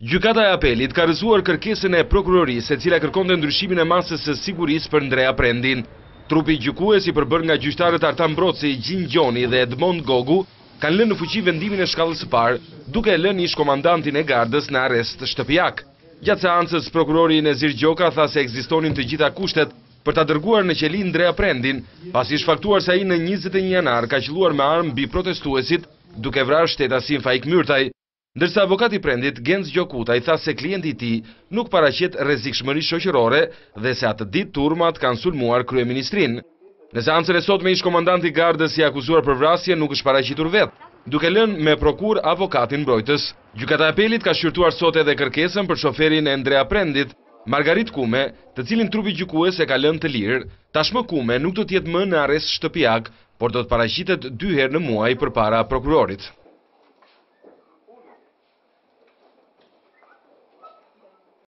Gjykata e apelit ka rrëzuar kërkesën e prokurorisë, e cila kërkonte ndryshimin e masës së sigurisë për Ndrea Prendin. Trupi gjykues i përbërë nga gjyqtarët Artan Broci, Gjin Gjoni dhe Edmond Gogu kanë lënë në fuqi vendimin e shkallës së parë, duke lënë ish komandantin e gardës në arrest shtëpiak. Gjatë seancës, prokurori Nezir Gjoka tha se ekzistonin të gjitha kushtet për ta dërguar në qeli Ndrea Prendin, pasi shfaktuar se ai në 21 janar ka qelluar me armë mbi protestuesit, duke vrarë shtetasin Faik Myrtaj. Ndërsa avokati Prendit, Genc Gjokutaj, tha se klienti i tij nuk paraqet rrezikshmëri shoqërore dhe se atë ditë turmat kanë sulmuar kryeministrinë. Në seancën e sotme ish komandanti i gardës i akuzuar për vrasje nuk është paraqitur vetë, duke lënë me prokur avokatin mbrojtës. Gjykata e apelit ka shqyrtuar sot edhe kërkesën për shoferin e Ndrea Prendit, Margarit Kume, të cilin trupi gjykues e ka lënë të lirë. Tashmë Kume nuk do të jetë më në arrest shtëpiak, por do të paraqitet 2 herë në muaj përpara prokurorit.